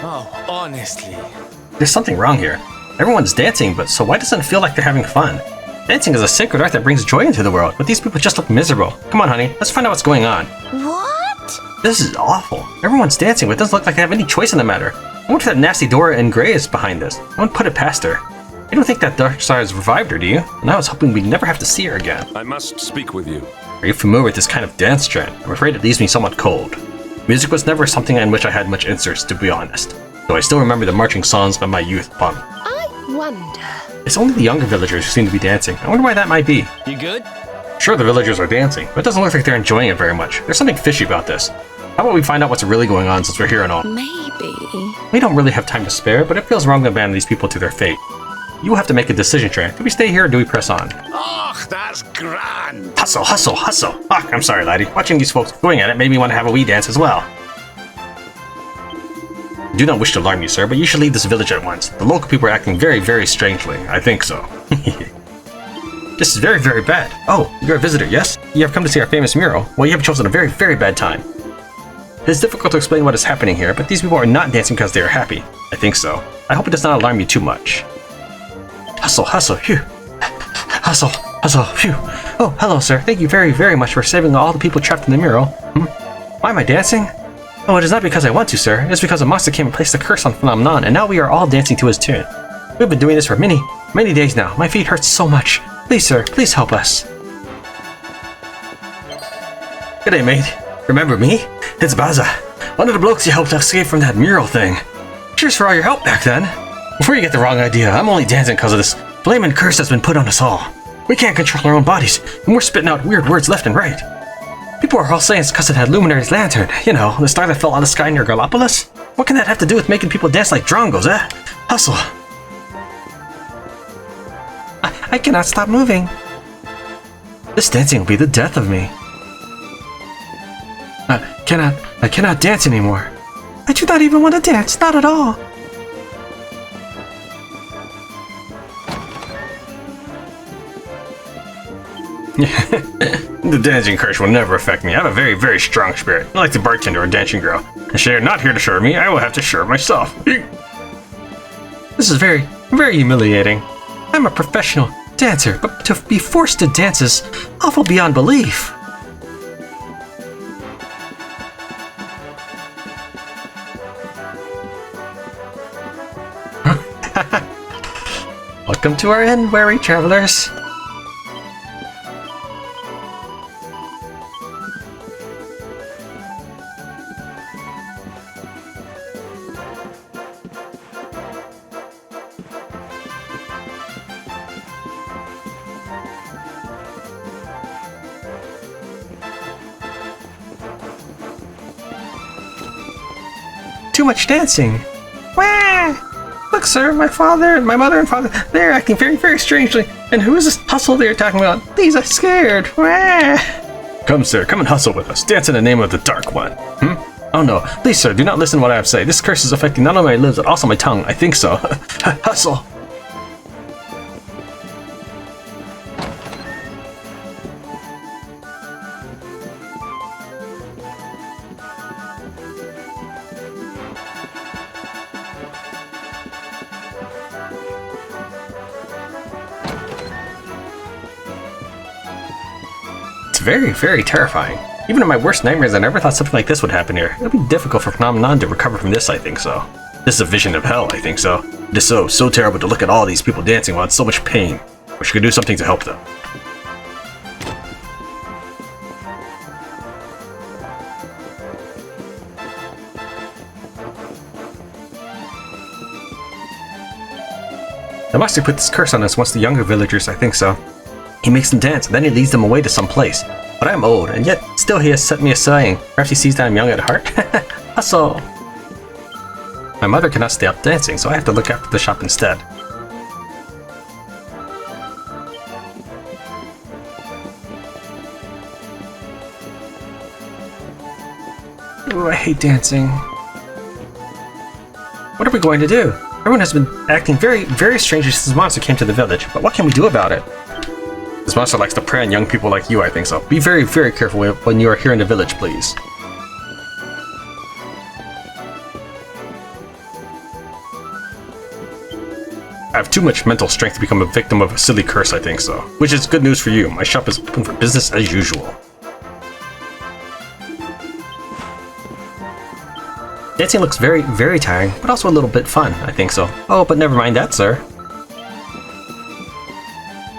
Oh, honestly. There's something wrong here. Everyone's dancing, but so why doesn't it feel like they're having fun? Dancing is a sacred art that brings joy into the world, but these people just look miserable. Come on, honey, let's find out what's going on. What? This is awful. Everyone's dancing, but it doesn't look like they have any choice in the matter. I wonder if that nasty Dora in Grey is behind this. I won't put it past her. You don't think that dark side has revived her, do you? And I was hoping we'd never have to see her again. I must speak with you. Are you familiar with this kind of dance trend? I'm afraid it leaves me somewhat cold. Music was never something in which I had much interest, to be honest. Though I still remember the marching songs of my youth upon. I wonder. It's only the younger villagers who seem to be dancing. I wonder why that might be. You good? Sure, the villagers are dancing, but it doesn't look like they're enjoying it very much. There's something fishy about this. How about we find out what's really going on since we're here and all? Maybe. We don't really have time to spare, but it feels wrong to abandon these people to their fate. You will have to make a decision, Tran. Do we stay here or do we press on? Oh, that's grand. Hustle, hustle, hustle! Fuck, I'm sorry, laddie. Watching these folks going at it made me want to have a wee dance as well. I do not wish to alarm you, sir, but you should leave this village at once. The local people are acting very, very strangely. I think so. This is very, very bad. Oh, you're a visitor, yes? You have come to see our famous mural. Well, you have chosen a very, very bad time. It is difficult to explain what is happening here, but these people are not dancing because they are happy. I think so. I hope it does not alarm you too much. Hustle, hustle, phew. Hustle, hustle, phew. Oh, hello, sir. Thank you very, very much for saving all the people trapped in the mural. Why am I dancing? Oh, it is not because I want to, sir. It is because a monster came and placed a curse on Phnom, and now we are all dancing to his tune. We've been doing this for many, many days now. My feet hurt so much. Please, sir, please help us. G'day, mate. Remember me? It's Baza, one of the blokes you helped escape from that mural thing. Cheers for all your help back then. Before you get the wrong idea, I'm only dancing because of this flaming curse that's been put on us all. We can't control our own bodies, and we're spitting out weird words left and right. People are all saying it's because it had Luminary's lantern. You know, the star that fell out of the sky near Gallipolis. What can that have to do with making people dance like drongos, eh? Hustle. I cannot stop moving. This dancing will be the death of me. I cannot dance anymore. I do not even want to dance, not at all. The dancing curse will never affect me. I have a very, very strong spirit. Not like the bartender or dancing girl. And she are not here to serve me, I will have to serve myself. This is very, very humiliating. I'm a professional dancer, but to be forced to dance is awful beyond belief. Welcome to our inn, weary travelers. Too much dancing. Wah! Look, sir, my mother and father, they're acting very, very strangely. And who is this hustle they're talking about? Please, I'm scared. Wah! Come, sir, come and hustle with us. Dance in the name of the Dark One. Oh no, please, sir, do not listen to what I have to say. This curse is affecting not only my limbs, but also my tongue. I think so. Hustle. Very, very terrifying. Even in my worst nightmares, I never thought something like this would happen here. It would be difficult for Phnom to recover from this, I think so. This is a vision of hell, I think so. It is so terrible to look at all these people dancing while in so much pain. Wish you could do something to help them. The master put this curse on us once the younger villagers, I think so. He makes them dance, and then he leads them away to some place. But I'm old, and yet still he has set me a saying. Perhaps he sees that I'm young at heart? Hustle! My mother cannot stay up dancing, so I have to look after the shop instead. Ooh, I hate dancing. What are we going to do? Everyone has been acting very, very strangely since this monster came to the village, but what can we do about it? This monster likes to prey on young people like you, I think so. Be very, very careful when you are here in the village, please. I have too much mental strength to become a victim of a silly curse, I think so. Which is good news for you. My shop is open for business as usual. Dancing looks very, very tiring, but also a little bit fun, I think so. Oh, but never mind that, sir.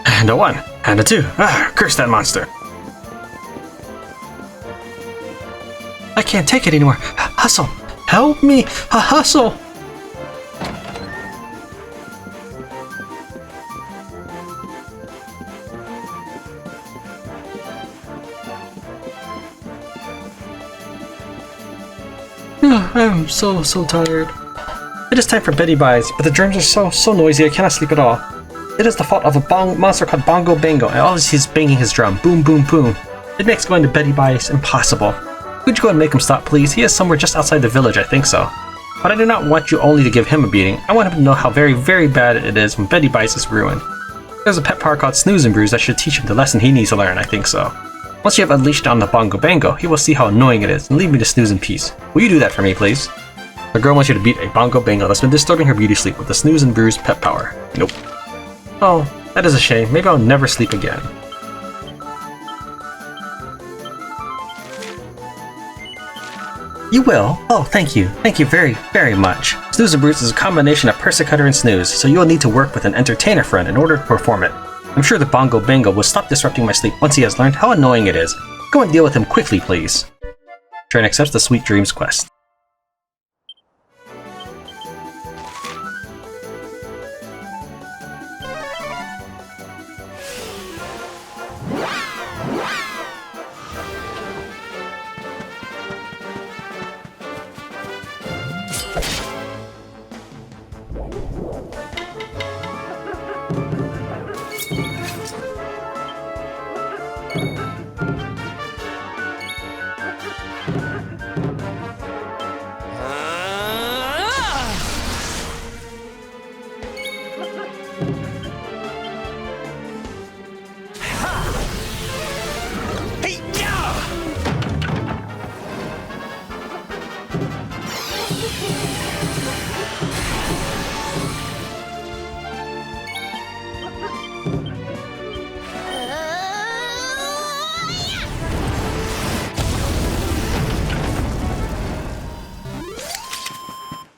And a 1, and a 2. Ah, curse that monster. I can't take it anymore. Hustle! Help me! Hustle! I am so tired. It is time for Betty Buys, but the drums are so noisy I cannot sleep at all. It is the fault of a monster called Bongo Bango, and always he's banging his drum. Boom, boom, boom. It makes going to Betty Buys impossible. Could you go and make him stop, please? He is somewhere just outside the village, I think so. But I do not want you only to give him a beating. I want him to know how very, very bad it is when Betty Buys is ruined. There's a pet power called Snooze and Brews that should teach him the lesson he needs to learn, I think so. Once you have unleashed on the Bongo Bango, he will see how annoying it is and leave me to snooze in peace. Will you do that for me, please? The girl wants you to beat a Bongo Bango that's been disturbing her beauty sleep with the Snooze and Brews pet power. Nope. Oh, that is a shame. Maybe I'll never sleep again. You will? Oh, thank you. Thank you very, very much. Snooze and Brews is a combination of Persicutter and Snooze, so you will need to work with an entertainer friend in order to perform it. I'm sure the Bongo Bango will stop disrupting my sleep once he has learned how annoying it is. Go and deal with him quickly, please. Train accepts the Sweet Dreams quest.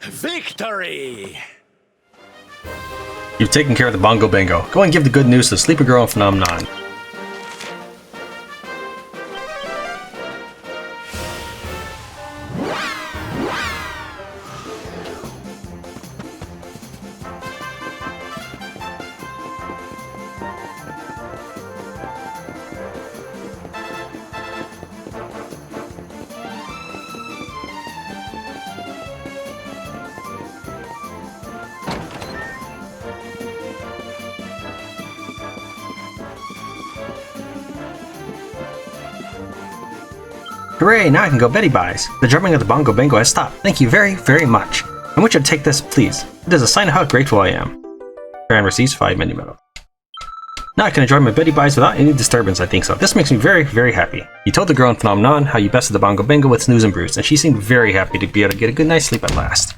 Victory! You've taken care of the Bongo Bango. Go and give the good news to the sleepy girl in Phnom. Hooray, now I can go Betty Buys. The drumming of the Bongo Bango has stopped. Thank you very, very much. I want you to take this, please. It is a sign of how grateful I am. Baron receives 5 mini medal. Now I can enjoy my Betty Buys without any disturbance, I think so. This makes me very, very happy. You told the girl in Phnom how you bested the Bongo Bango with Snooze and Brews, and she seemed very happy to be able to get a good night's sleep at last.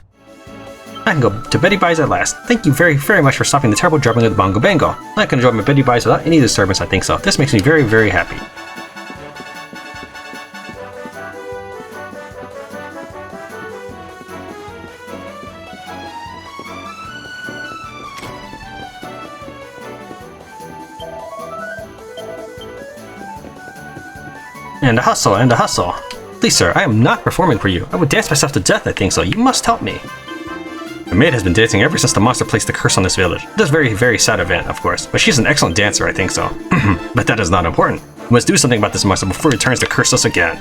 I can go to Betty Buys at last. Thank you very, very much for stopping the terrible drumming of the Bongo Bango. Now I can enjoy my Betty Buys without any disturbance, I think so. This makes me very, very happy. And a hustle, and a hustle. Please, sir, I am not performing for you. I would dance myself to death, I think so. You must help me. The maid has been dancing ever since the monster placed the curse on this village. It is a very, very sad event, of course, but she's an excellent dancer, I think so. But that is not important. We must do something about this monster before it returns to curse us again.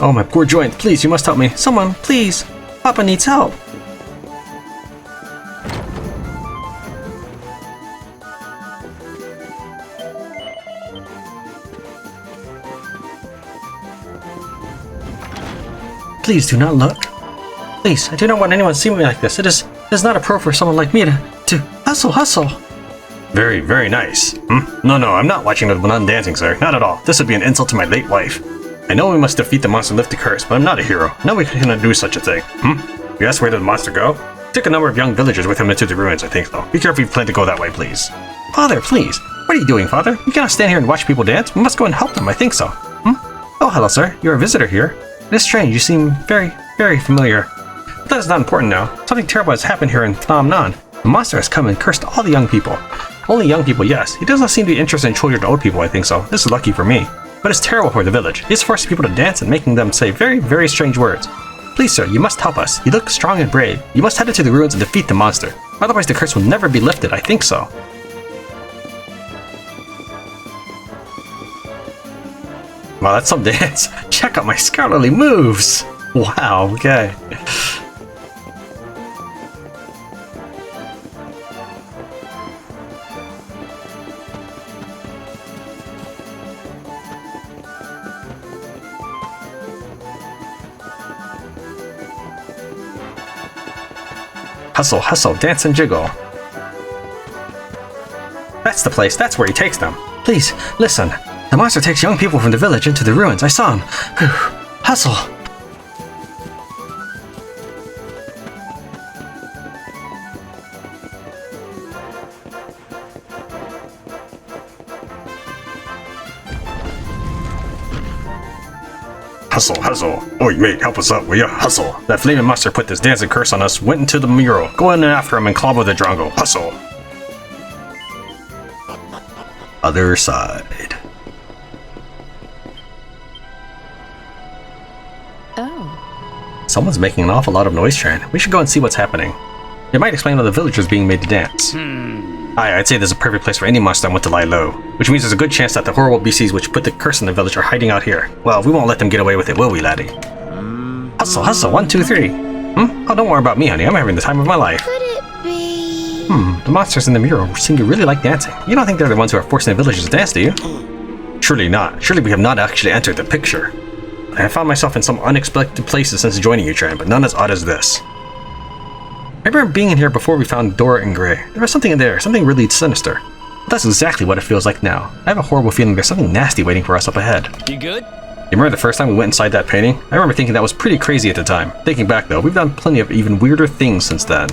Oh, my poor joint. Please, you must help me. Someone, please. Papa needs help. Please do not look. Please, I do not want anyone to see me like this. It is not appropriate for someone like me to hustle. Very, very nice. No, I'm not watching the nun dancing, sir. Not at all. This would be an insult to my late wife. I know we must defeat the monster and lift the curse, but I'm not a hero. No, we cannot do such a thing. You asked where did the monster go? He took a number of young villagers with him into the ruins, I think, though. Be careful if you plan to go that way, please. Father, please. What are you doing, Father? We cannot stand here and watch people dance. We must go and help them, I think so. Oh, hello, sir. You're a visitor here. It is strange. You seem very, very familiar. But that is not important now. Something terrible has happened here in Phnom. The monster has come and cursed all the young people. Only young people, yes. He does not seem to be interested in children or old people, I think so. This is lucky for me. But it's terrible for the village. He is forcing people to dance and making them say very, very strange words. Please, sir, you must help us. You look strong and brave. You must head into the ruins and defeat the monster. Otherwise, the curse will never be lifted, I think so. Wow, that's some dance. Check out my scholarly moves. Wow, okay. Hustle, dance and jiggle. That's the place, that's where he takes them. Please, listen. The monster takes young people from the village into the ruins. I saw him. Hustle. Hustle. Oi, mate, help us up, will ya? Hustle. That flaming monster put this dancing curse on us, went into the mural. Go in after him and clobber the drongo. Hustle. Other side. Oh. Someone's making an awful lot of noise, Tran. We should go and see what's happening. It might explain why the villagers being made to dance. I'd say there's a perfect place for any monster that want to lie low, which means there's a good chance that the horrible beasties which put the curse in the village are hiding out here. Well, we won't let them get away with it, will we, laddie? Hustle, 1, 2, 3. Oh, don't worry about me, honey. I'm having the time of my life. Could it be? The monsters in the mural seem to really like dancing. You don't think they're the ones who are forcing the villagers to dance, do you? Surely not. Surely we have not actually entered the picture. I have found myself in some unexpected places since joining you, Tran, but none as odd as this. I remember being in here before we found Dora and Gray. There was something in there, something really sinister. But that's exactly what it feels like now. I have a horrible feeling there's something nasty waiting for us up ahead. You good? You remember the first time we went inside that painting? I remember thinking that was pretty crazy at the time. Thinking back though, we've done plenty of even weirder things since then.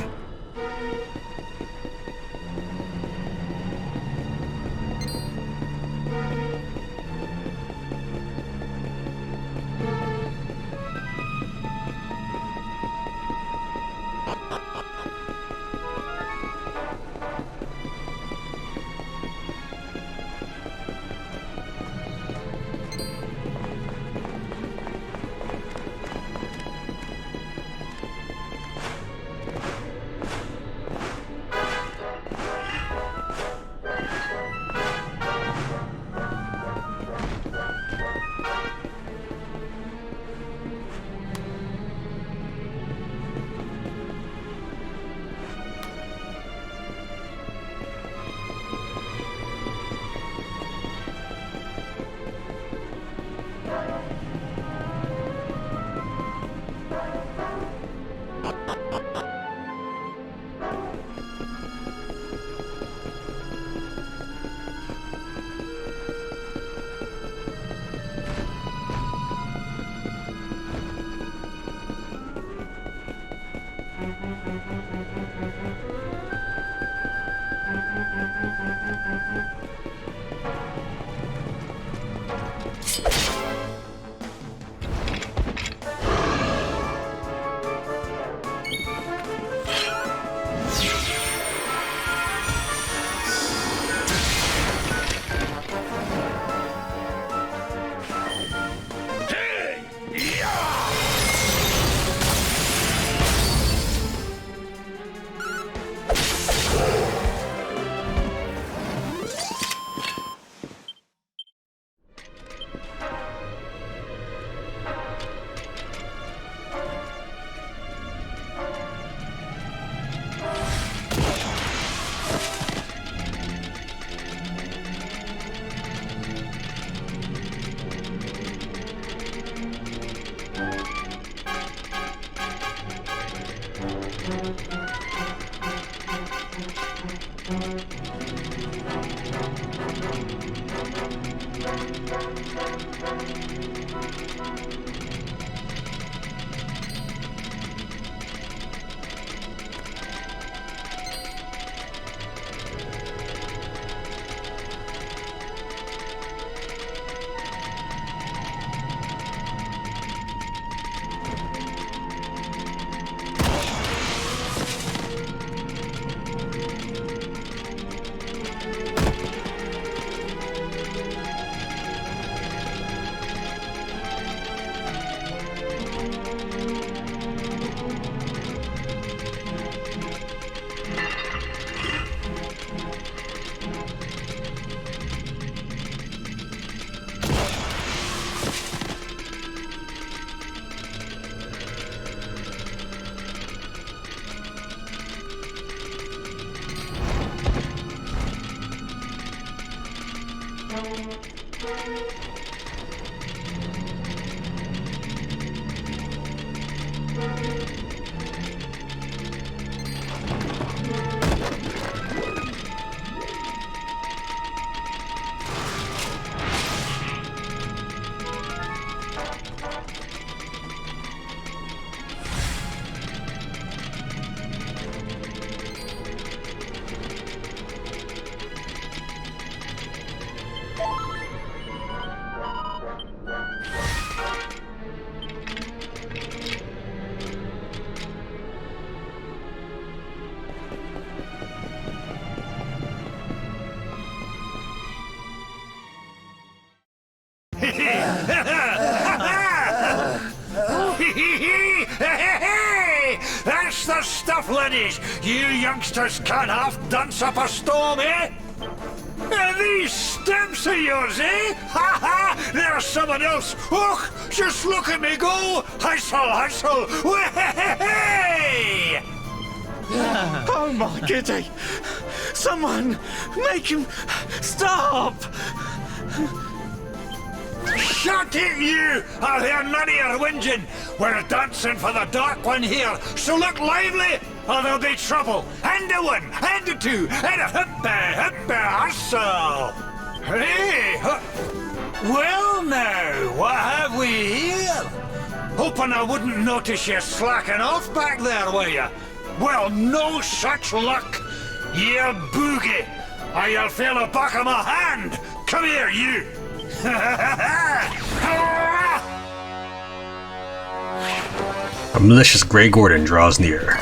That's the stuff, laddies! You youngsters can't half dance up a storm, eh? These stamps of yours, eh? Ha ha! There's someone else! Och, just look at me go! Hustle, hustle! Way! Oh my giddy! Someone make him stop! Shut it, you! I'll hear none of your whinging. We're dancing for the Dark One here, so look lively, or there'll be trouble. And a one, and a two, and a hustle! Hey! Well now, what have we here? Hoping I wouldn't notice you slacking off back there, were you? Well, no such luck. You boogie, or you'll feel the back of my hand. Come here, you! A malicious Grey Gordon draws near.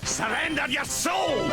Surrender your soul!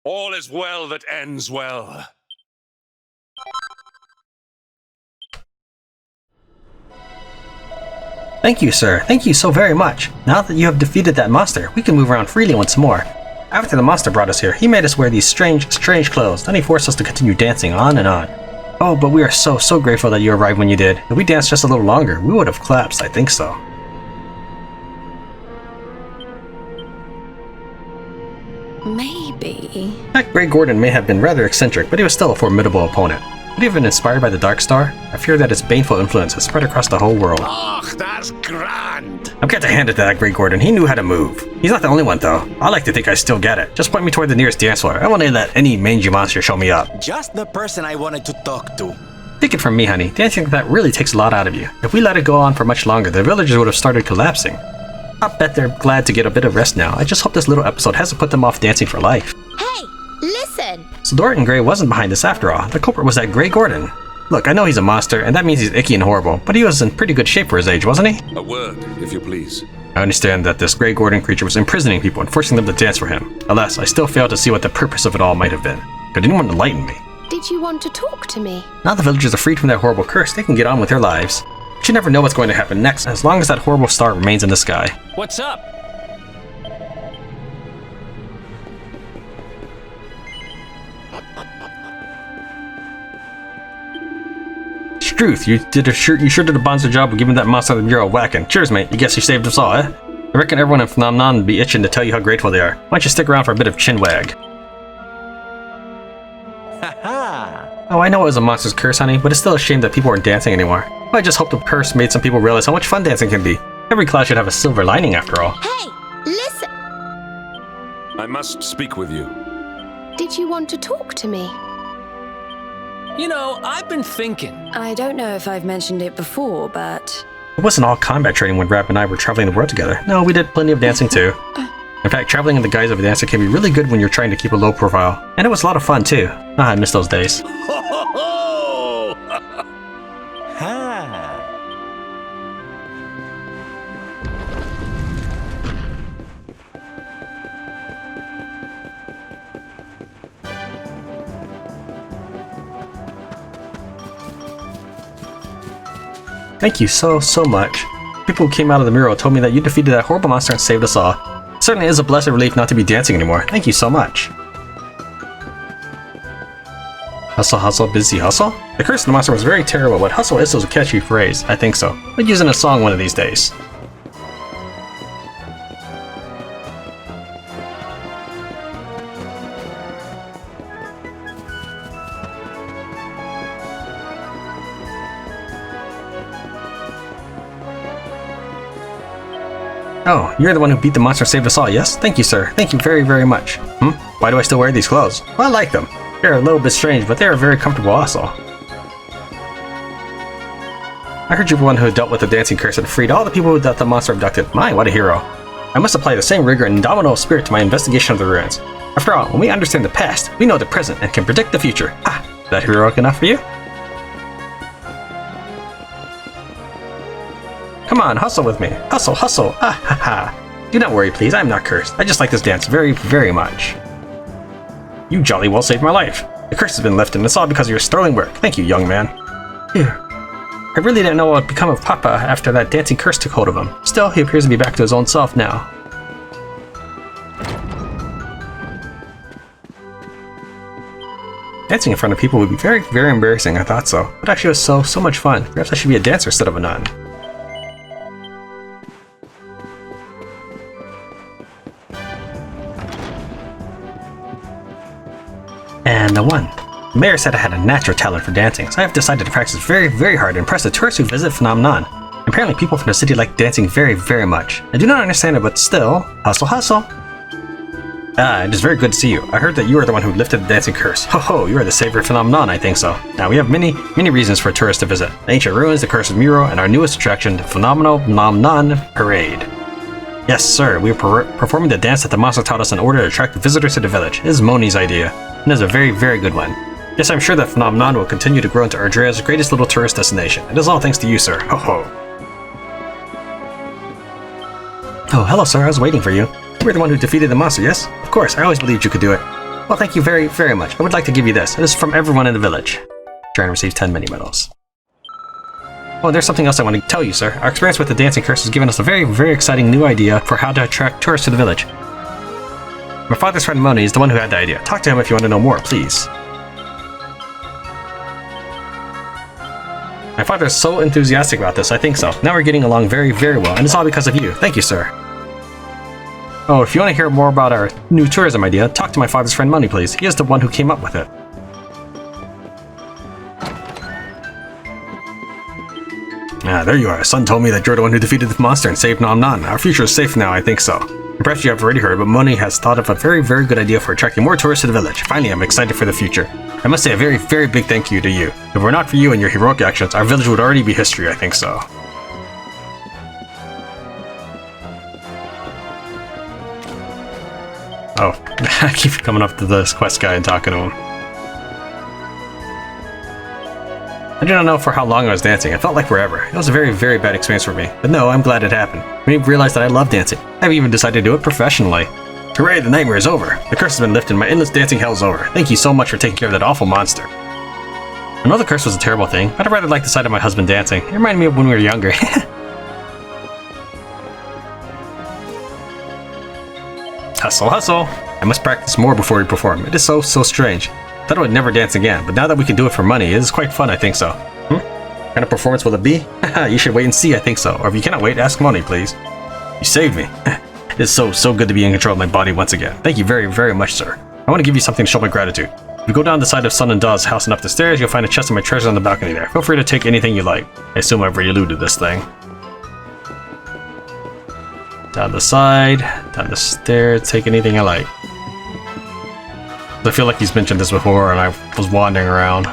All is well that ends well. Thank you, sir. Thank you so very much. Now that you have defeated that monster, we can move around freely once more. After the monster brought us here, he made us wear these strange clothes. Then he forced us to continue dancing on and on. Oh, but we are so grateful that you arrived when you did. If we danced just a little longer, we would have collapsed, I think so. Maybe. That Grey Gordon may have been rather eccentric, but he was still a formidable opponent. Could he have been inspired by the Dark Star? I fear that its baneful influence has spread across the whole world. Och, that's grand. I've got to hand it to that Grey Gordon. He knew how to move. He's not the only one, though. I like to think I still get it. Just point me toward the nearest dance floor. I won't let any mangy monster show me up. Just the person I wanted to talk to. Take it from me, honey. Dancing like that really takes a lot out of you. If we let it go on for much longer, the villagers would have started collapsing. I bet they're glad to get a bit of rest now. I just hope this little episode hasn't put them off dancing for life. Hey, listen! So Dorothy Gray wasn't behind this after all. The culprit was that Grey Gordon. Look, I know he's a monster, and that means he's icky and horrible, but he was in pretty good shape for his age, wasn't he? A word, if you please. I understand that this Grey Gordon creature was imprisoning people and forcing them to dance for him. Alas, I still fail to see what the purpose of it all might have been. Could anyone enlighten me? Did you want to talk to me? Now the villagers are freed from their horrible curse, they can get on with their lives. But you never know what's going to happen next, as long as that horrible star remains in the sky. What's up? Struth, you sure did a bonzer job of giving that monster the mural a whacking. Cheers, mate. You guess you saved us all, eh? I reckon everyone in Phnom would be itching to tell you how grateful they are. Why don't you stick around for a bit of chin wag? Oh, I know it was a monster's curse, honey, but it's still a shame that people aren't dancing anymore. I just hope the curse made some people realize how much fun dancing can be. Every cloud should have a silver lining, after all. Hey, listen! I must speak with you. Did you want to talk to me? You know, I've been thinking. I don't know if I've mentioned it before, but... It wasn't all combat training when Rap and I were traveling the world together. No, we did plenty of dancing too. In fact, traveling in the guise of a dancer can be really good when you're trying to keep a low profile. And it was a lot of fun too. Ah, I miss those days. Ho ho ho! Ha! Thank you so much. People who came out of the mural told me that you defeated that horrible monster and saved us all. It certainly is a blessed relief not to be dancing anymore. Thank you so much. Hustle, hustle, busy hustle? The curse of the monster was very terrible, but hustle is a catchy phrase. I think so. We'll use it in a song one of these days. Oh, you're the one who beat the monster and saved us all, yes? Thank you, sir. Thank you very much. Why do I still wear these clothes? Well, I like them. They're a little bit strange, but they are very comfortable also. I heard you're the one who dealt with the dancing curse and freed all the people that the monster abducted. My, what a hero. I must apply the same rigor and indomitable spirit to my investigation of the ruins. After all, when we understand the past, we know the present and can predict the future. Ah, is that heroic enough for you? Come on, hustle with me. Hustle, hustle. Ah ha ha. Do not worry, please. I'm not cursed. I just like this dance very much. You jolly well saved my life. The curse has been lifted, and it's all because of your sterling work. Thank you, young man. Phew. I really didn't know what would become of Papa after that dancing curse took hold of him. Still, he appears to be back to his own self now. Dancing in front of people would be very embarrassing, I thought so. But actually it was so much fun. Perhaps I should be a dancer instead of a nun. And the one. The mayor said I had a natural talent for dancing, so I have decided to practice very hard to impress the tourists who visit Phnom. Apparently people from the city like dancing very much. I do not understand it, but still, hustle hustle. Ah, it is very good to see you. I heard that you are the one who lifted the dancing curse. Ho ho, you are the savior of Phnom, I think so. Now we have many reasons for tourists to visit. The ancient ruins, the cursed mural, and our newest attraction, the phenomenal Phnom Parade. Yes, sir, we are performing the dance that the monster taught us in order to attract visitors to the village. It is Moni's idea, and it is a very good one. Yes, I'm sure that Phnom will continue to grow into Erdrea's greatest little tourist destination. It is all thanks to you, sir. Ho ho. Oh, hello, sir. I was waiting for you. You were the one who defeated the monster, yes? Of course, I always believed you could do it. Well, thank you very, very much. I would like to give you this. This is from everyone in the village. Try and receive 10 mini medals. Oh, there's something else I want to tell you, sir. Our experience with the dancing curse has given us a very, very exciting new idea for how to attract tourists to the village. My father's friend Moni is the one who had the idea. Talk to him if you want to know more, please. My father is so enthusiastic about this, I think so. Now we're getting along very, very well, and it's all because of you. Thank you, sir. Oh, if you want to hear more about our new tourism idea, talk to my father's friend Moni, please. He is the one who came up with it. Ah, there you are. Son told me that you're the one who defeated the monster and saved Nomh. Our future is safe now, I think so. Perhaps you have already heard, but Moni has thought of a very, very good idea for attracting more tourists to the village. Finally, I'm excited for the future. I must say a very, very big thank you to you. If it were not for you and your heroic actions, our village would already be history, I think so. Oh, I keep coming up to this quest guy and talking to him. I do not know for how long I was dancing. It felt like forever. It was a very, very bad experience for me. But no, I'm glad it happened. I made me realize that I love dancing. I've even decided to do it professionally. Hooray, the nightmare is over. The curse has been lifted and my endless dancing hell is over. Thank you so much for taking care of that awful monster. I know the curse was a terrible thing, but I rather like the sight of my husband dancing. It reminded me of when we were younger. Hustle, hustle. I must practice more before we perform. It is so strange. I thought I would never dance again, but now that we can do it for money, it is quite fun, I think so. What kind of performance will it be? You should wait and see, I think so. Or if you cannot wait, ask Moni, please. You saved me. It is so good to be in control of my body once again. Thank you very, very much, sir. I want to give you something to show my gratitude. If you go down the side of Sun and Daw's house and up the stairs, you'll find a chest of my treasures on the balcony there. Feel free to take anything you like. I assume I've already looted this thing. Down the side, down the stairs, take anything I like. I feel like he's mentioned this before and I was wandering around.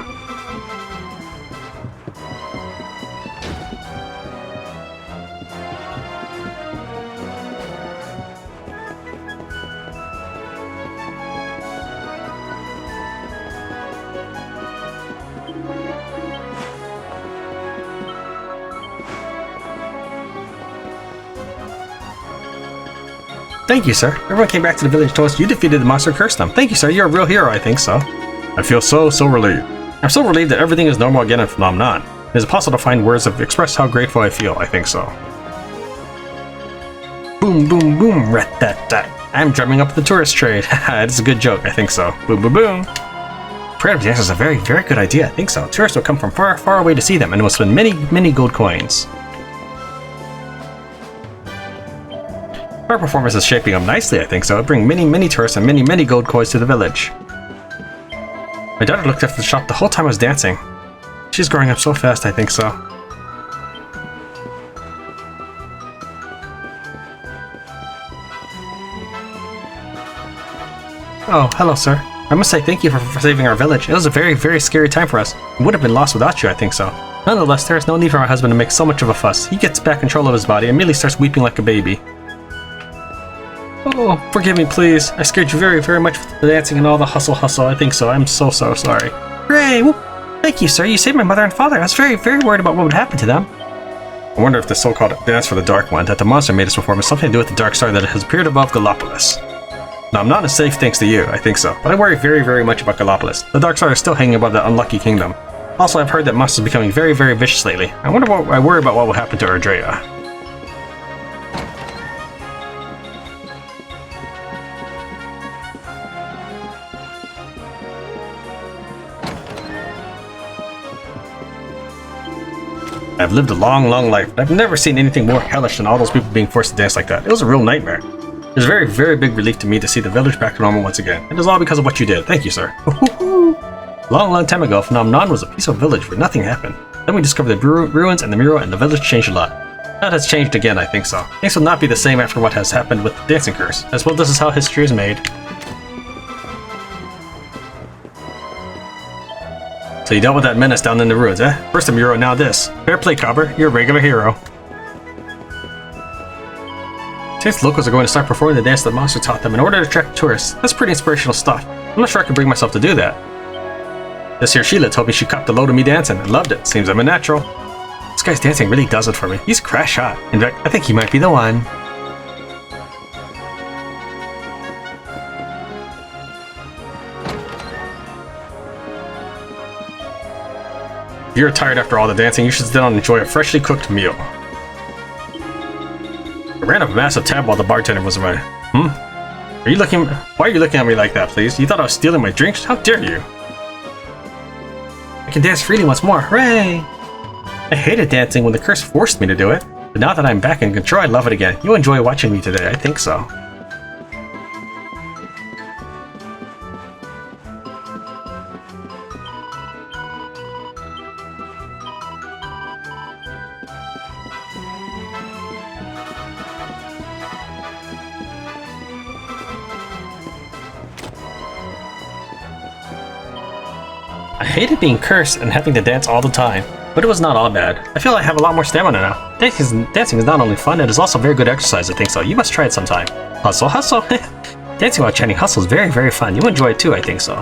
Thank you, sir. Everyone came back to the village and told us you defeated the monster and cursed them. Thank you, sir. You're a real hero, I think so. I feel so relieved. I'm so relieved that everything is normal again in Phnom. It is impossible to find words to express how grateful I feel, I think so. Boom, boom, boom, rat-tat-tat. I'm drumming up the tourist trade. It's a good joke, I think so. Boom, boom, boom. Parade of dancers is a very, very good idea, I think so. Tourists will come from far, far away to see them and will spend many gold coins. Our performance is shaping up nicely, I think so. It'll bring many tourists and many gold coins to the village. My daughter looked after the shop the whole time I was dancing. She's growing up so fast, I think so. Oh, hello, sir. I must say thank you for saving our village. It was a very, very scary time for us. We would have been lost without you, I think so. Nonetheless, there is no need for my husband to make so much of a fuss. He gets back control of his body and immediately starts weeping like a baby. Oh, forgive me, please. I scared you very, very much with the dancing and all the hustle. I think so. I'm so sorry. Hooray! Whoop. Thank you, sir. You saved my mother and father. I was very, very worried about what would happen to them. I wonder if the so-called dance for the Dark One that the monster made us perform has something to do with the dark star that has appeared above Gallopolis. Now, I'm not as safe thanks to you, I think so, but I worry very, very much about Gallopolis. The dark star is still hanging above that unlucky kingdom. Also, I've heard that monsters are becoming very, very vicious lately. I worry about what will happen to Ardrea. I've lived a long life, but I've never seen anything more hellish than all those people being forced to dance like that. It was a real nightmare. It was a very, very big relief to me to see the village back to normal once again. It is all because of what you did. Thank you, sir. Long time ago, Phnom was a peaceful village where nothing happened. Then we discovered the ruins and the mural, and the village changed a lot. That has changed again, I think so. Things will not be the same after what has happened with the dancing curse. As well, this is how history is made. So you dealt with that menace down in the ruins, eh? First the mural, now this. Fair play, Cobber. You're a regular hero. Since the locals are going to start performing the dance the monster taught them in order to attract tourists. That's pretty inspirational stuff. I'm not sure I can bring myself to do that. This here Sheila told me she copped a load of me dancing and loved it. Seems I'm a natural. This guy's dancing really does it for me. He's crash hot. In fact, I think he might be the one. If you're tired after all the dancing, you should sit down and enjoy a freshly cooked meal. I ran a massive tab while the bartender was away. Are you looking? Why are you looking at me like that, please? You thought I was stealing my drinks? How dare you? I can dance freely once more. Hooray! I hated dancing when the curse forced me to do it, but now that I'm back in control, I love it again. You'll enjoy watching me today, I think so. I hated being cursed and having to dance all the time, but it was not all bad. I feel I have a lot more stamina now. Dancing is not only fun, it is also very good exercise, I think so. You must try it sometime. Hustle, hustle! Dancing while chanting hustle is very, very fun. You'll enjoy it too, I think so.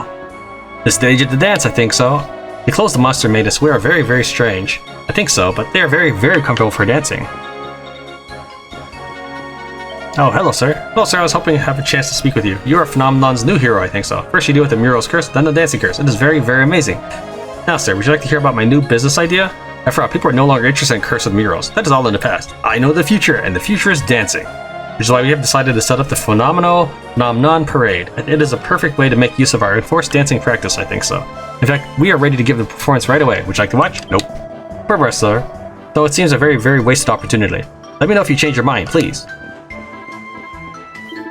The stage at the dance, I think so. The clothes the monster made us wear are very, very strange. I think so, but they are very, very comfortable for dancing. Oh, hello, sir. Hello, sir. I was hoping to have a chance to speak with you. You are Phnom's new hero, I think so. First you deal with the mural's curse, then the dancing curse. It is very, very amazing. Now, sir, would you like to hear about my new business idea? I forgot, people are no longer interested in curse with murals. That is all in the past. I know the future, and the future is dancing. Which is why we have decided to set up the phenomenal Nomh parade. It is a perfect way to make use of our enforced dancing practice, I think so. In fact, we are ready to give the performance right away. Would you like to watch? Nope. Progress, sir. Though it seems a very, very wasted opportunity. Let me know if you change your mind, please.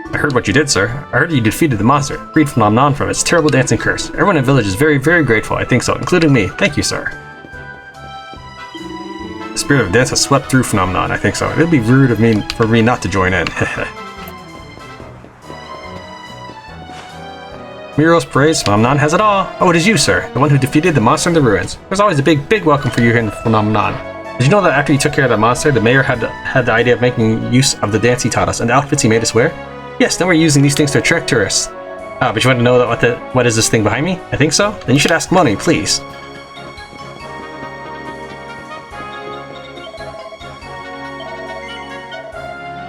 I heard what you did, sir. I heard you defeated the monster, freed Nomh from its terrible dancing curse. Everyone in the village is very, very grateful, I think so, including me. Thank you, sir. The spirit of dance has swept through Phnom, I think so. It would be rude of me for me not to join in. Murals, parades, Phnom has it all. Oh, it is you, sir, the one who defeated the monster in the ruins. There's always a big, big welcome for you here in Phnom. Did you know that after you took care of the monster, the mayor had the idea of making use of the dance he taught us and the outfits he made us wear? Yes, then we're using these things to attract tourists. But you want to know that what is this thing behind me? I think so? Then you should ask Moni, please.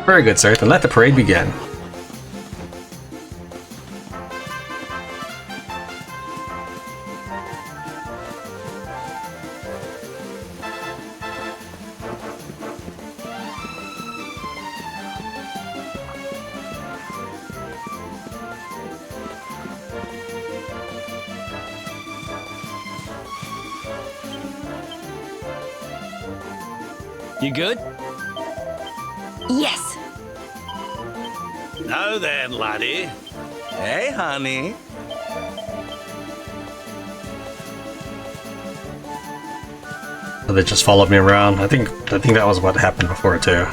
Very good, sir. Then let the parade begin. You good? Yes. Now then, laddie. Hey, honey. So they just followed me around. I think that was what happened before too.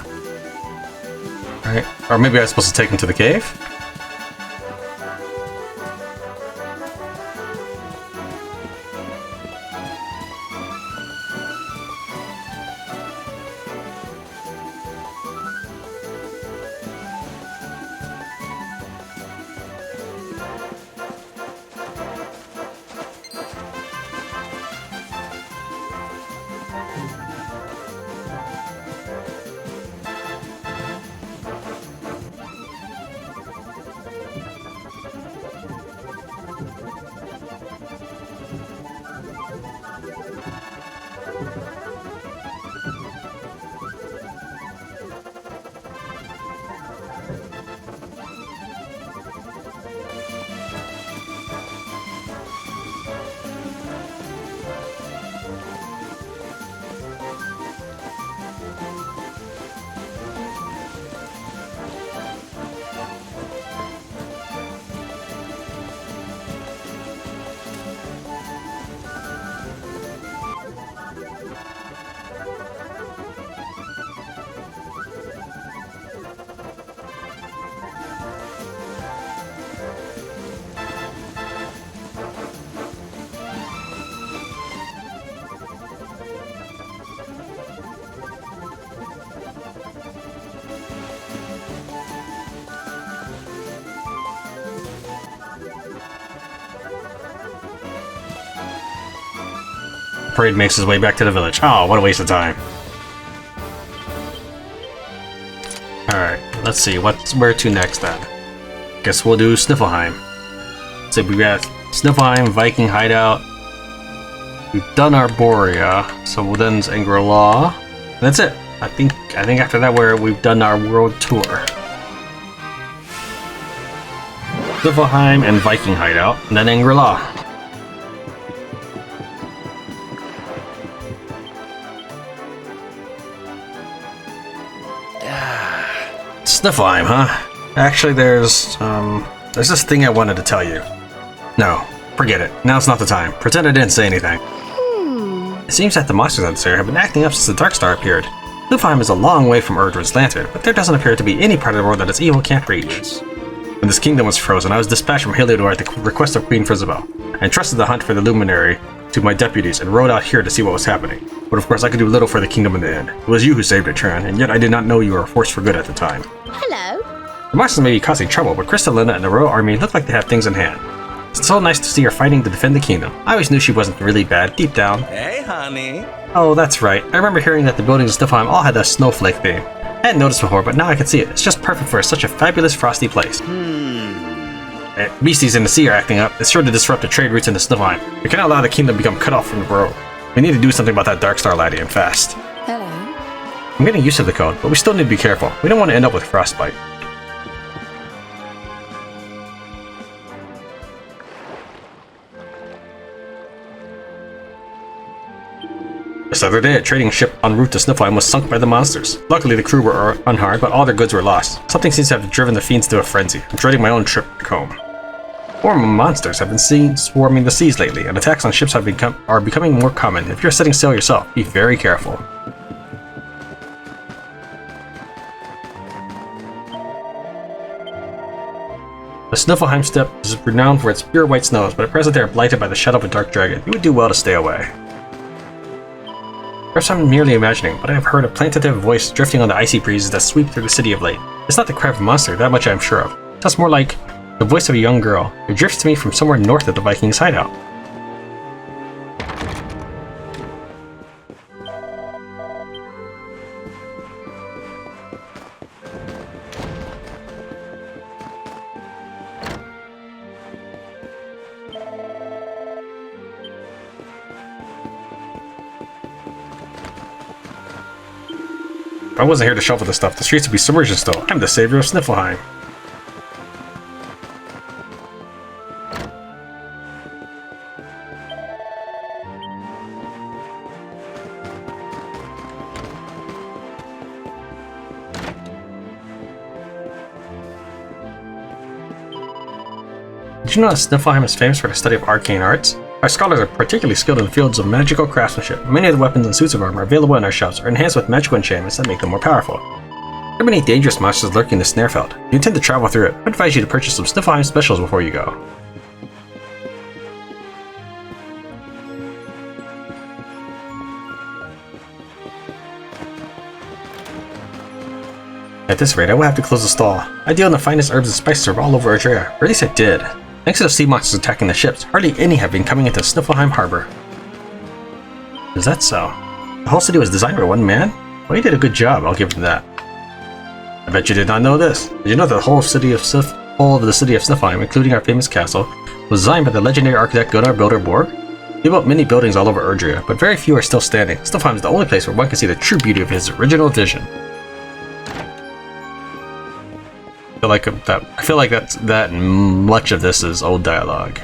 Right? Or maybe I was supposed to take him to the cave? Parade makes his way back to the village. Oh, what a waste of time. Alright, let's see, where to next then? Guess we'll do Sniflheim. So we got Sniflheim, Viking Hideout. We've done Arborea, so then it's Angri-La. That's it. I think after that we've done our world tour. Sniflheim and Viking hideout, and then Angri-La. Sniflheim, huh? Actually, there's this thing I wanted to tell you. No, forget it. Now's not the time. Pretend I didn't say anything. It seems that the monsters out there have been acting up since the Dark Star appeared. Sniflheim is a long way from Erdrin's lantern, but there doesn't appear to be any part of the world that its evil can't reach. When this kingdom was frozen, I was dispatched from Heliodor at the request of Queen Frizabel, and entrusted the hunt for the luminary to my deputies and rode out here to see what was happening. But of course I could do little for the kingdom in the end. It was you who saved it, Tran, and yet I did not know you were a force for good at the time. Hello. The monsters may be causing trouble, but Crystalina and the royal army look like they have things in hand. It's so nice to see her fighting to defend the kingdom. I always knew she wasn't really bad, deep down. Hey, honey. Oh, that's right. I remember hearing that the buildings of Sniflheim all had that snowflake theme. I hadn't noticed before, but now I can see it. It's just perfect for such a fabulous frosty place. Beasties in the sea are acting up. It's sure to disrupt the trade routes into Sniflheim. We cannot allow the kingdom to become cut off from the world. We need to do something about that Dark Star laddie, and fast. Hello. I'm getting used to the code, but we still need to be careful. We don't want to end up with frostbite. This other day, a trading ship en route to Sniflheim was sunk by the monsters. Luckily, the crew were unharmed, but all their goods were lost. Something seems to have driven the fiends to a frenzy. I'm dreading my own trip back home. More monsters have been seen swarming the seas lately, and attacks on ships are becoming more common. If you're setting sail yourself, be very careful. The Sniflheim steppe is renowned for its pure white snows, but at present they are blighted by the shadow of a dark dragon. You would do well to stay away. Perhaps I'm merely imagining, but I have heard a plaintive voice drifting on the icy breezes that sweep through the city of late. It's not the cry of a monster, that much I am sure of. It sounds more like the voice of a young girl. It drifts to me from somewhere north of the Vikings' hideout. If I wasn't here to shovel this stuff, the streets would be submerged in snow. I'm the savior of Sniflheim. Did you know that Sniflheim is famous for the study of arcane arts? Our scholars are particularly skilled in the fields of magical craftsmanship. Many of the weapons and suits of armor available in our shops are enhanced with magical enchantments that make them more powerful. There are many dangerous monsters lurking in the Snarefeld. If you intend to travel through it, I advise you to purchase some Sniflheim specials before you go. At this rate, I will have to close the stall. I deal in the finest herbs and spices of all over Erdrea, or at least I did. Thanks to the sea monsters attacking the ships, hardly any have been coming into Sniflheim harbor. Is that so? The whole city was designed by one man? Well, he did a good job, I'll give him that. I bet you did not know this. Did you know that the whole of the city of Sniflheim, including our famous castle, was designed by the legendary architect Gunnar Builder Borg? He built many buildings all over Erdrea, but very few are still standing. Sniflheim is the only place where one can see the true beauty of his original vision. I feel like that much of this is old dialogue.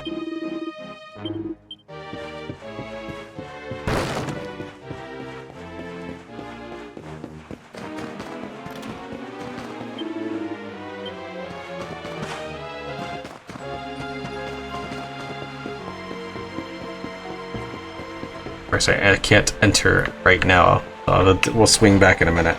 I can't enter right now. We'll swing back in a minute.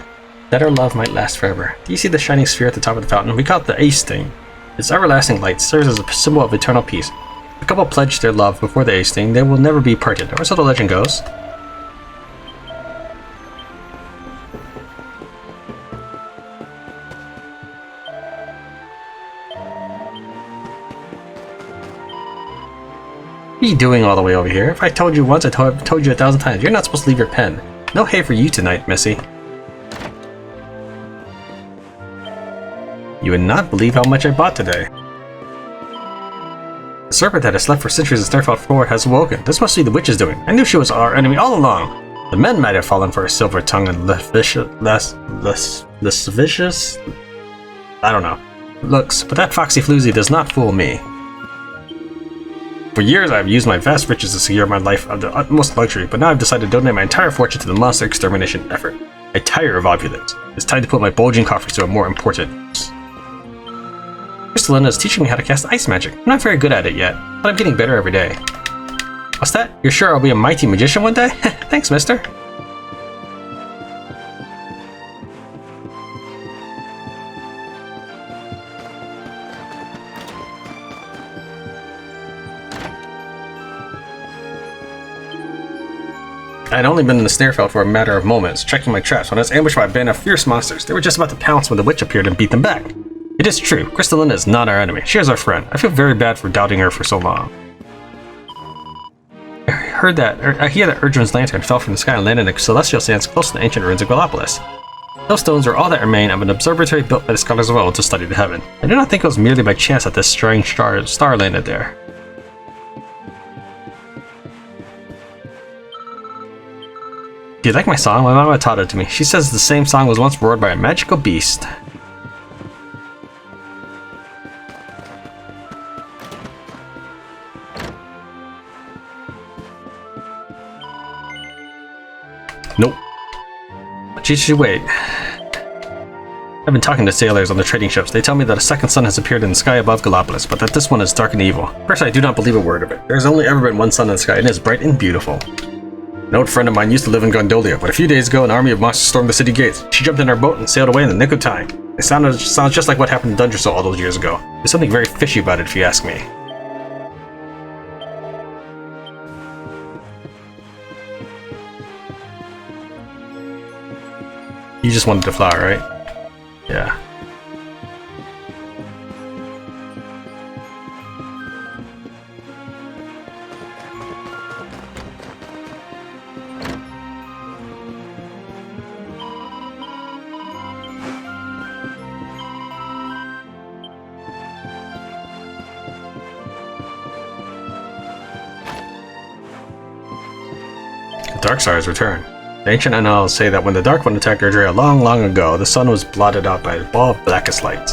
That our love might last forever. Do you see the shining sphere at the top of the fountain? We call it the Ace Thing. Its everlasting light serves as a symbol of eternal peace. If a couple pledged their love before the Ace Thing, they will never be parted, or so the legend goes. What are you doing all the way over here? If I told you once, I told you 1,000 times. You're not supposed to leave your pen. No hay for you tonight, Missy. You would not believe how much I bought today. The serpent that has slept for centuries in Sniflheim 4 has awoken. This must be the witch's doing. I knew she was our enemy all along. The men might have fallen for her silver tongue and lascivious, I don't know, looks, but that foxy floozy does not fool me. For years I have used my vast riches to secure my life of the utmost luxury, but now I've decided to donate my entire fortune to the monster extermination effort. I tire of opulence. It's time to put my bulging coffers to a more important use. Crystalina is teaching me how to cast ice magic. I'm not very good at it yet, but I'm getting better every day. What's that? You're sure I'll be a mighty magician one day? Thanks, mister. I had only been in the Sniflheim for a matter of moments, checking my traps, when I was ambushed by a band of fierce monsters. They were just about to pounce when the witch appeared and beat them back. It is true, Crystalina is not our enemy. She is our friend. I feel very bad for doubting her for so long. I hear that Erdrun's lantern fell from the sky and landed in the celestial sands close to the ancient ruins of Gallipolis. Those stones are all that remain of an observatory built by the scholars of old to study the heaven. I do not think it was merely by chance that this strange star landed there. Do you like my song? My mama taught it to me. She says the same song was once roared by a magical beast. Nope. Wait. I've been talking to sailors on the trading ships. They tell me that a second sun has appeared in the sky above Gallipolis, but that this one is dark and evil. First, I do not believe a word of it. There's only ever been one sun in the sky, and it is bright and beautiful. An old friend of mine used to live in Gondolia, but a few days ago an army of monsters stormed the city gates. She jumped in our boat and sailed away in the nick of time. It sounds just like what happened in Dungersall all those years ago. There's something very fishy about it if you ask me. You just wanted to fly, right? Yeah. The Dark Star has returned. The ancient annals say that when the Dark One attacked Erdrea long, long ago, the sun was blotted out by a ball of blackest light.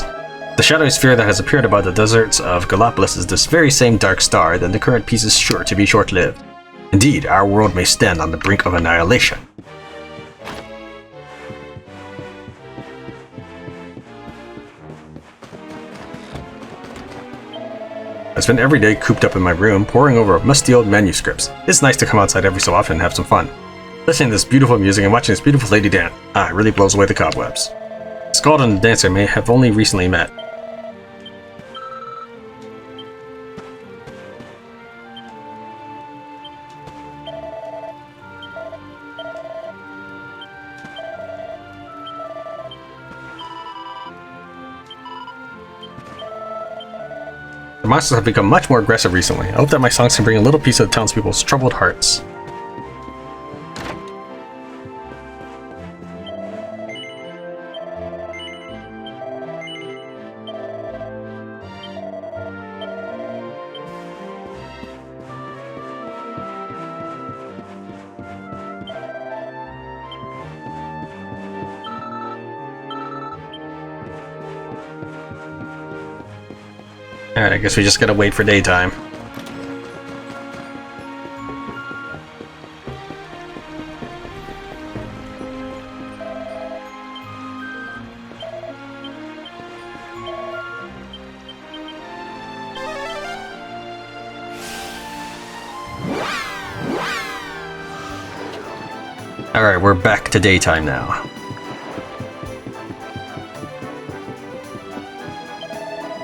The shadowy sphere that has appeared above the deserts of Gallipolis is this very same dark star, then the current peace is sure to be short-lived. Indeed, our world may stand on the brink of annihilation. I spend every day cooped up in my room, poring over musty old manuscripts. It's nice to come outside every so often and have some fun. Listening to this beautiful music and watching this beautiful lady dance, it really blows away the cobwebs. The Skald and the dancer may have only recently met. The monsters have become much more aggressive recently. I hope that my songs can bring a little piece of the townspeople's troubled hearts. Alright, I guess we just gotta wait for daytime. Alright, we're back to daytime now.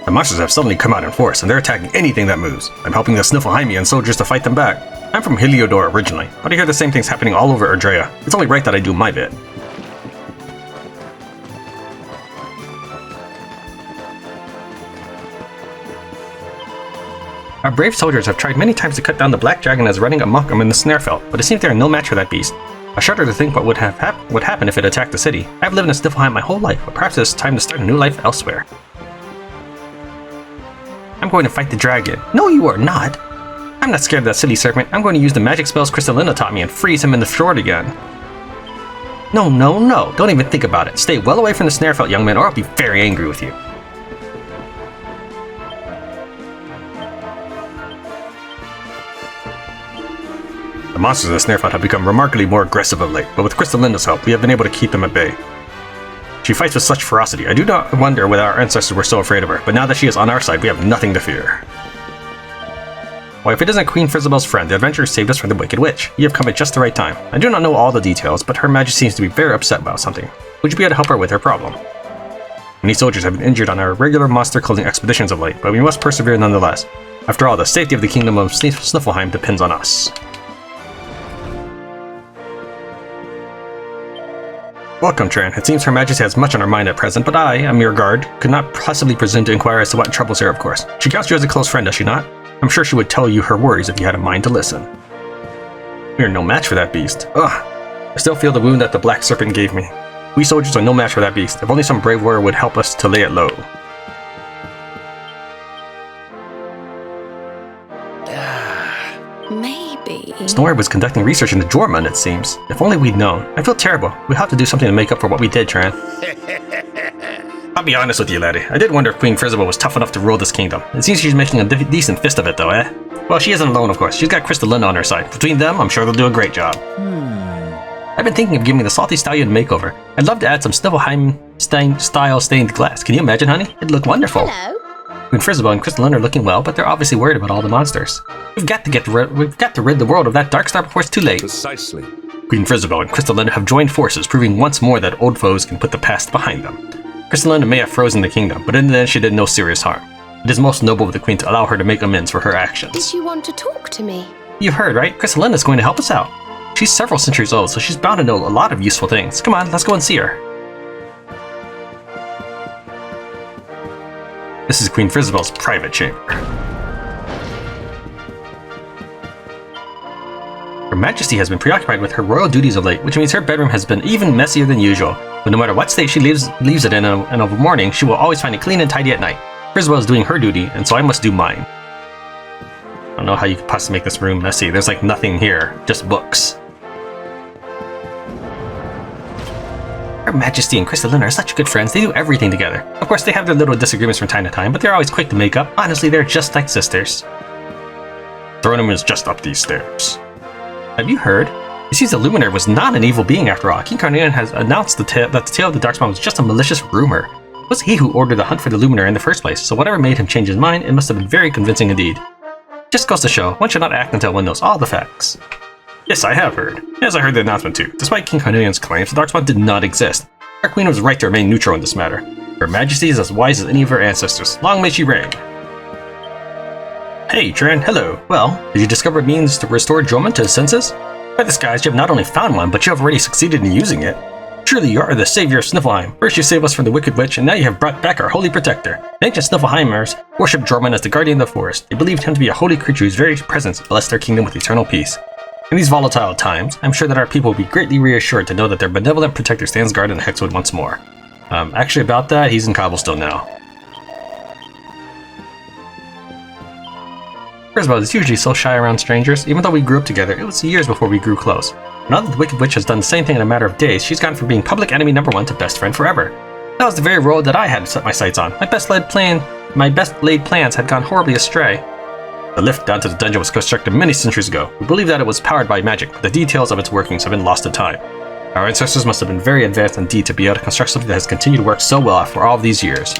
The monsters have suddenly come out in force, and they're attacking anything that moves. I'm helping the Sniflheimian soldiers to fight them back. I'm from Heliodor originally, but I hear the same things happening all over Erdrea. It's only right that I do my bit. Our brave soldiers have tried many times to cut down the black dragon as running amok in the Sniflheim, but it seems they are no match for that beast. I shudder to think what would happen if it attacked the city. I've lived in Sniflheim my whole life, but perhaps it's time to start a new life elsewhere. I'm going to fight the dragon. No, you are not. I'm not scared of that silly serpent. I'm going to use the magic spells Crystalina taught me and freeze him in the fjord again. No, no, no. Don't even think about it. Stay well away from the Sniflheim, young man, or I'll be very angry with you. The monsters of the Sniflheim have become remarkably more aggressive of late, but with Crystalina's help, we have been able to keep them at bay. She fights with such ferocity. I do not wonder whether our ancestors were so afraid of her, but now that she is on our side, we have nothing to fear. Why, if it isn't Queen Frizzabel's friend, the adventurer saved us from the Wicked Witch. You have come at just the right time. I do not know all the details, but Her Majesty seems to be very upset about something. Would you be able to help her with her problem? Many soldiers have been injured on our regular monster-cleansing expeditions of late, but we must persevere nonetheless. After all, the safety of the kingdom of Sniflheim depends on us. Welcome, Tran. It seems Her Majesty has much on her mind at present, but I, a mere guard, could not possibly presume to inquire as to what troubles her, of course. She counts you as a close friend, does she not? I'm sure she would tell you her worries if you had a mind to listen. We are no match for that beast. Ugh. I still feel the wound that the black serpent gave me. We soldiers are no match for that beast. If only some brave warrior would help us to lay it low. Maybe. Snorri was conducting research into Jormund, it seems. If only we'd known. I feel terrible. We have to do something to make up for what we did, Tran. I'll be honest with you, laddie. I did wonder if Queen Frizzabel was tough enough to rule this kingdom. It seems she's making a decent fist of it, though, eh? Well, she isn't alone, of course. She's got Crystalina on her side. Between them, I'm sure they'll do a great job. I've been thinking of giving the Salty Stallion a makeover. I'd love to add some Sniflheim-style stained glass. Can you imagine, honey? It'd look wonderful. Hello. Queen Frizzabel and Crystalina are looking well, but they're obviously worried about all the monsters. We've got to rid the world of that dark star before it's too late. Precisely. Queen Frizzabel and Crystalina have joined forces, proving once more that old foes can put the past behind them. Crystalina may have frozen the kingdom, but in the end she did no serious harm. It is most noble of the Queen to allow her to make amends for her actions. Did you want to talk to me? You've heard, right? Crystalina is going to help us out. She's several centuries old, so she's bound to know a lot of useful things. Come on, let's go and see her. This is Queen Frizzabel's private chamber. Her Majesty has been preoccupied with her royal duties of late, which means her bedroom has been even messier than usual. But no matter what state she leaves it in of a morning, she will always find it clean and tidy at night. Frizzabel is doing her duty, and so I must do mine. I don't know how you could possibly make this room messy. There's like nothing here, just books. Her Majesty and Crystalina are such good friends. They do everything together. Of course, they have their little disagreements from time to time, but they're always quick to make up. Honestly, they're just like sisters. Throne room is just up these stairs. Have you heard? It seems the Luminary was not an evil being after all. King Carnelian has announced that the tale of the Darkspawn was just a malicious rumor. It was he who ordered the hunt for the Luminary in the first place, so whatever made him change his mind, it must have been very convincing indeed. Just goes to show, one should not act until one knows all the facts. Yes, I have heard. Yes, I heard the announcement too. Despite King Carnelian's claims, the Darkspawn did not exist. Our queen was right to remain neutral in this matter. Her Majesty is as wise as any of her ancestors. Long may she reign. Hey, Tran, hello. Well, did you discover a means to restore Jormund to his senses? By the skies, you have not only found one, but you have already succeeded in using it. Truly, you are the savior of Sniflheim. First you saved us from the Wicked Witch, and now you have brought back our holy protector. The ancient Sniflheimers worshipped Jormund as the guardian of the forest. They believed him to be a holy creature whose very presence blessed their kingdom with eternal peace. In these volatile times, I'm sure that our people will be greatly reassured to know that their benevolent protector stands guard in the Hexwood once more. Actually about that, he's in Cobblestone now. Frizzabel is usually so shy around strangers. Even though we grew up together, it was years before we grew close. Now that the Wicked Witch has done the same thing in a matter of days, she's gone from being public enemy #1 to best friend forever. That was the very road that I had set my sights on. My best laid plans had gone horribly astray. The lift down to the dungeon was constructed many centuries ago. We believe that it was powered by magic, but the details of its workings have been lost to time. Our ancestors must have been very advanced indeed to be able to construct something that has continued to work so well for all of these years.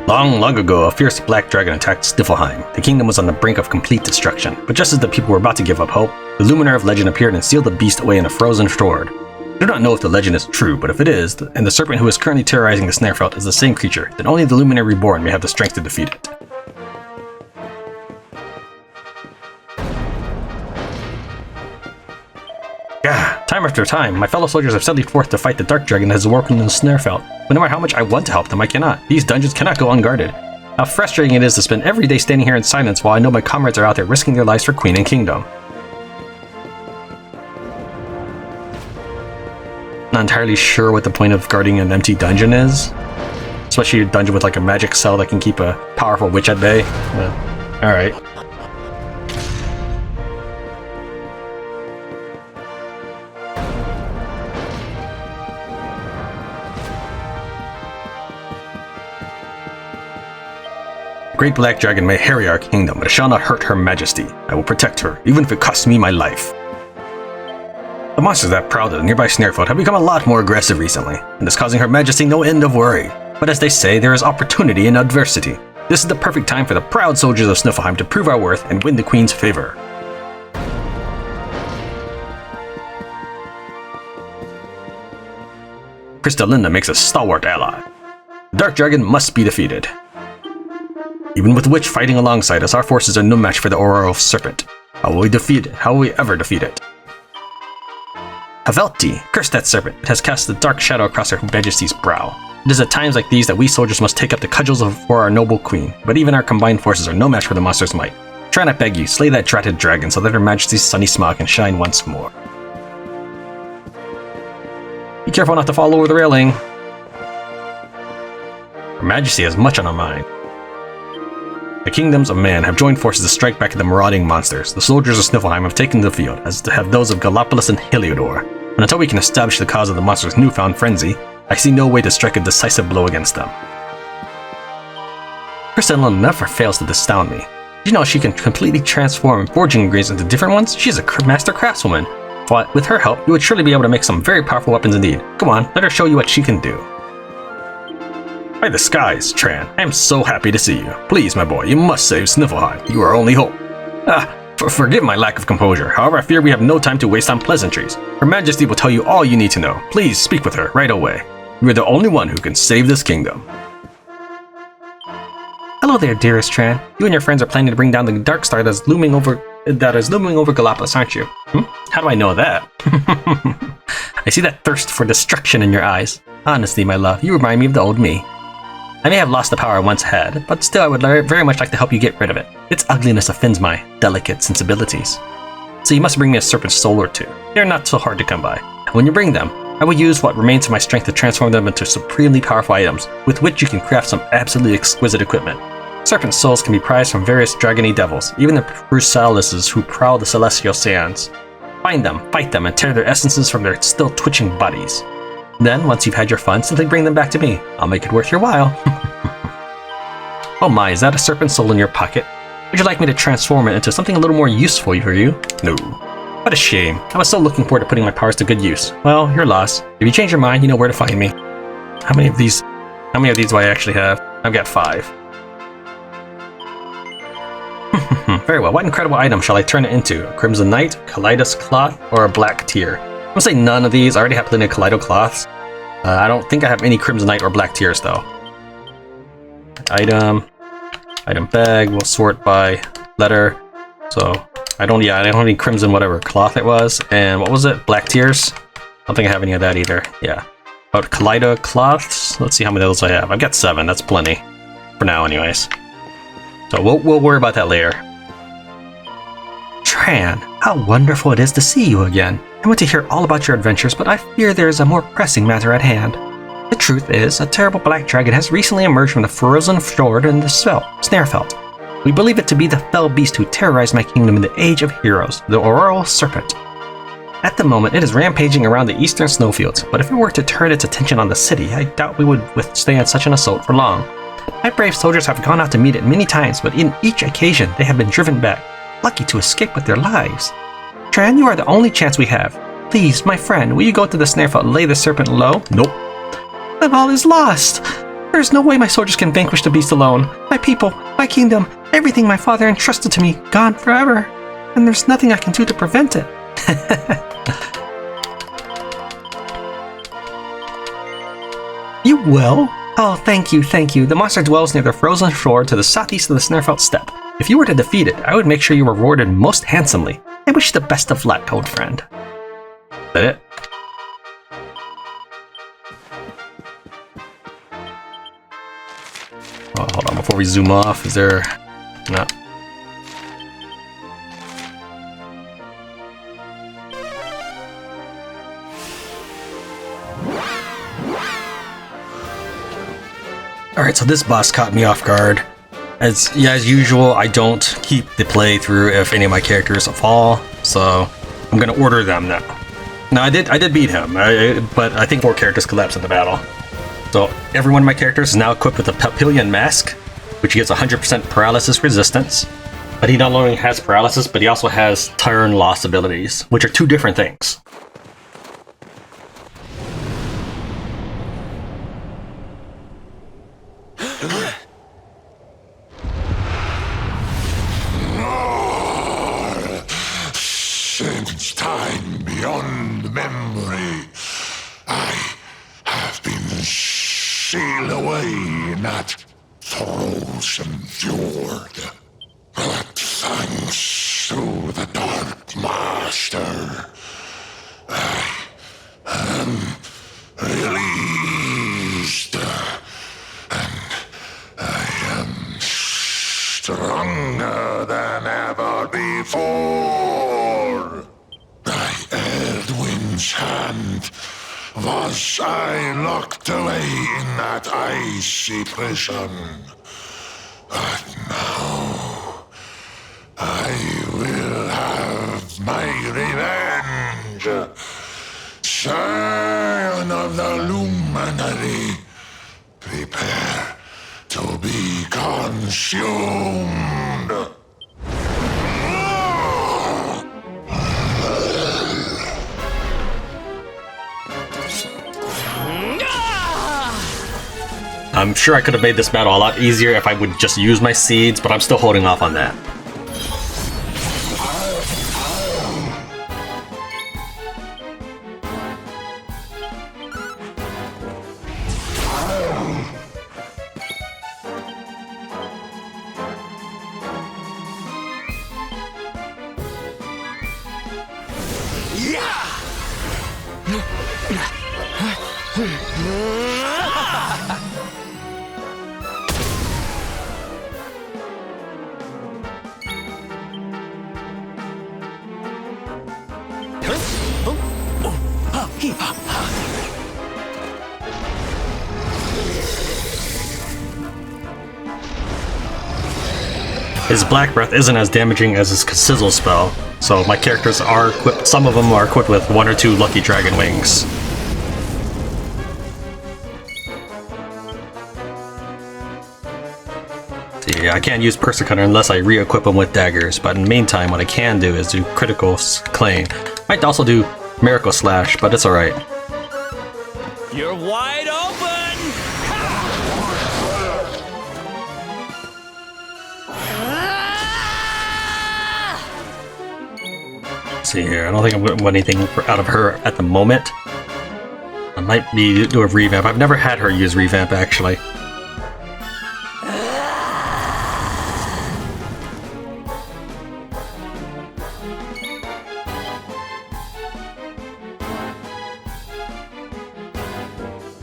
Long, long ago, a fierce black dragon attacked Sniflheim. The kingdom was on the brink of complete destruction, but just as the people were about to give up hope, the luminary of legend appeared and sealed the beast away in a frozen fjord. I do not know if the legend is true, but if it is, and the serpent who is currently terrorizing the Sniflheim is the same creature, then only the luminary reborn may have the strength to defeat it. Time after time, my fellow soldiers have sallied forth to fight the dark dragon that has awoken in the Sniflheim. But no matter how much I want to help them, I cannot. These dungeons cannot go unguarded. How frustrating it is to spend every day standing here in silence while I know my comrades are out there risking their lives for Queen and Kingdom. Not entirely sure what the point of guarding an empty dungeon is. Especially a dungeon with like a magic cell that can keep a powerful witch at bay. But, alright. The Great Black Dragon may harry our kingdom, but it shall not hurt her majesty. I will protect her, even if it costs me my life. The monsters that prowled at the nearby Sniflheim have become a lot more aggressive recently, and is causing her majesty no end of worry. But as they say, there is opportunity in adversity. This is the perfect time for the proud soldiers of Sniflheim to prove our worth and win the Queen's favor. Crystallinda makes a stalwart ally. The Dark Dragon must be defeated. Even with the witch fighting alongside us, our forces are no match for the auroral serpent. How will we defeat it? How will we ever defeat it? Havelti, curse that serpent. It has cast a dark shadow across her majesty's brow. It is at times like these that we soldiers must take up the cudgels for our noble queen, but even our combined forces are no match for the monster's might. Try and I beg you, slay that dratted dragon so that her majesty's sunny smile can shine once more. Be careful not to fall over the railing. Her majesty has much on her mind. The kingdoms of man have joined forces to strike back at the marauding monsters. The soldiers of Sniflheim have taken the field, as have those of Gallipolis and Heliodor. And until we can establish the cause of the monster's newfound frenzy, I see no way to strike a decisive blow against them. Crystallinda never fails to astound me. Did you know she can completely transform forging ingredients into different ones? She is a master craftswoman. But with her help, you would surely be able to make some very powerful weapons indeed. Come on, let her show you what she can do. By the skies, Tran, I am so happy to see you. Please, my boy, you must save Sniflheim. You are our only hope. Forgive my lack of composure. However, I fear we have no time to waste on pleasantries. Her Majesty will tell you all you need to know. Please speak with her right away. You are the only one who can save this kingdom. Hello there, dearest Tran. You and your friends are planning to bring down the dark star that is looming over Gallipolis, aren't you? How do I know that? I see that thirst for destruction in your eyes. Honestly, my love, you remind me of the old me. I may have lost the power I once had, but still I would very much like to help you get rid of it. Its ugliness offends my delicate sensibilities. So you must bring me a serpent soul or two. They are not so hard to come by. And when you bring them, I will use what remains of my strength to transform them into supremely powerful items, with which you can craft some absolutely exquisite equipment. Serpent souls can be prized from various dragony devils, even the brutalises who prowl the celestial sands. Find them, fight them, and tear their essences from their still twitching bodies. Then, once you've had your fun, simply bring them back to me. I'll make it worth your while. Oh my, is that a serpent soul in your pocket? Would you like me to transform it into something a little more useful for you? No. What a shame. I was so looking forward to putting my powers to good use. Well, your loss. If you change your mind, you know where to find me. How many of these do I actually have? I've got 5. Very well. What incredible item shall I turn it into? A Crimson Knight, Kaleidos Cloth, or a Black Tear? I'm gonna say none of these. I already have plenty of Kaleido Cloths. I don't think I have any Crimson Knight or Black Tears though. Item bag. We'll sort by letter. So I don't have any Crimson whatever cloth it was. And what was it? Black Tears. I don't think I have any of that either. Yeah. About Kaleido Cloths. Let's see how many of those I have. I've got 7. That's plenty for now, anyways. So we'll worry about that later. Tran, how wonderful it is to see you again. I want to hear all about your adventures, but I fear there is a more pressing matter at hand. The truth is, a terrible black dragon has recently emerged from the frozen fjord in the Snarfelt. We believe it to be the fell beast who terrorized my kingdom in the Age of Heroes, the auroral serpent. At the moment, it is rampaging around the eastern snowfields, but if it were to turn its attention on the city, I doubt we would withstand such an assault for long. My brave soldiers have gone out to meet it many times, but in each occasion, they have been driven back, lucky to escape with their lives. Tran, you are the only chance we have. Please, my friend, will you go to the Snarfelt and lay the serpent low? Nope. Then all is lost. There is no way my soldiers can vanquish the beast alone. My people, my kingdom, everything my father entrusted to me, gone forever. And there's nothing I can do to prevent it. You will? Oh, thank you, thank you. The monster dwells near the frozen shore to the southeast of the Snarfelt steppe. If you were to defeat it, I would make sure you were rewarded most handsomely. I wish you the best of luck, old friend. Is that it? Oh, hold on. before we zoom off. Is there... No. Alright, so this boss caught me off guard. As usual, I don't keep the playthrough if any of my characters fall, so I'm gonna order them now. Now I did beat him, but I think 4 characters collapsed in the battle. So every one of my characters is now equipped with a Papillion Mask, which gives 100% paralysis resistance. But he not only has paralysis, but he also has turn loss abilities, which are 2 different things. Since time beyond memory, I have been sealed away in that frozen fjord. But thanks to the Dark Master, I am released, and I am stronger than ever before. By Erdwin's hand was I locked away in that icy prison. But now I will have my revenge. Son of the luminary, prepare to be consumed. I'm sure I could have made this battle a lot easier if I would just use my seeds, but I'm still holding off on that. His Black Breath isn't as damaging as his Sizzle spell, so my characters are equipped, some of them are equipped with 1 or 2 Lucky Dragon Wings. See, I can't use Persecutor unless I re-equip them with daggers, but in the meantime what I can do is do Critical Claim. Might also do Miracle Slash, but it's alright. You're wide open! See here, I don't think I'm going to want anything out of her at the moment. I might be do a revamp. I've never had her use revamp actually.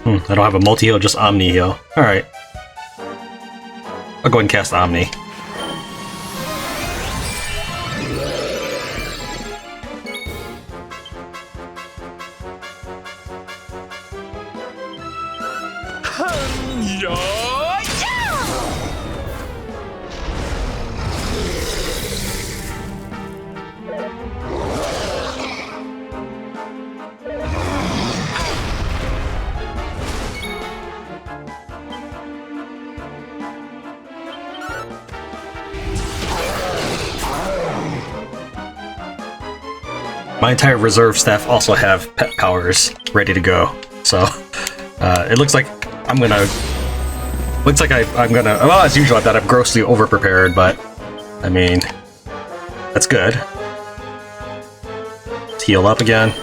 I don't have a multi-heal, just Omni-heal. Alright. I'll go ahead and cast Omni. My entire reserve staff also have pet powers ready to go, so it looks like I'm gonna. Looks like I'm gonna. Well, as usual, I thought I'm grossly over-prepared, but I mean, that's good. Let's heal up again.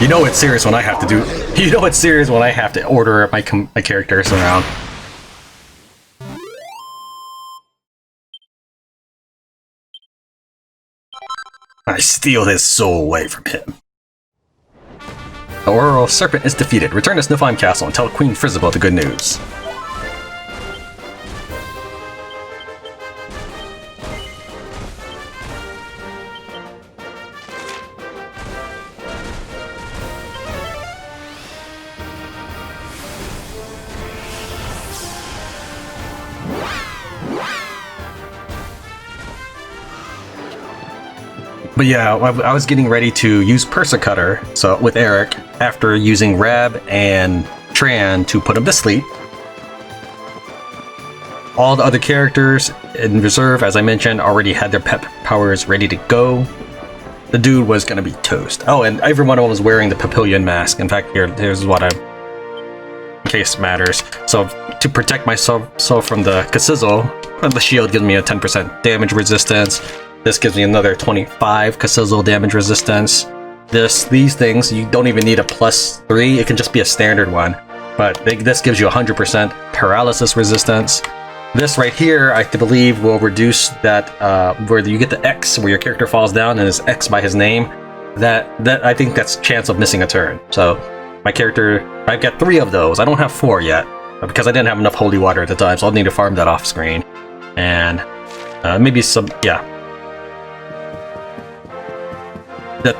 You know it's serious when I have to do. You know it's serious when I have to order my characters around. I steal his soul away from him. The auroral serpent is defeated. Return to Sniflheim Castle and tell Queen Frizzabel the good news. But yeah, I was getting ready to use Persicutter, so with Eric, after using Rab and Tran to put him to sleep. All the other characters in reserve, as I mentioned, already had their pep powers ready to go. The dude was gonna be toast. Oh, and every one of them was wearing the Papillion mask. In fact, here's what in case it matters. So to protect myself from the Kassizzle, the shield gives me a 10% damage resistance. This gives me another 25 Kassizzle damage resistance. These things, you don't even need a +3, it can just be a standard one. But this gives you 100% paralysis resistance. This right here, I believe, will reduce that, where you get the X, where your character falls down and is X by his name. That I think that's chance of missing a turn. So, my character, I've got 3 of those. I don't have 4 yet, because I didn't have enough holy water at the time, so I'll need to farm that off screen. And maybe some, yeah.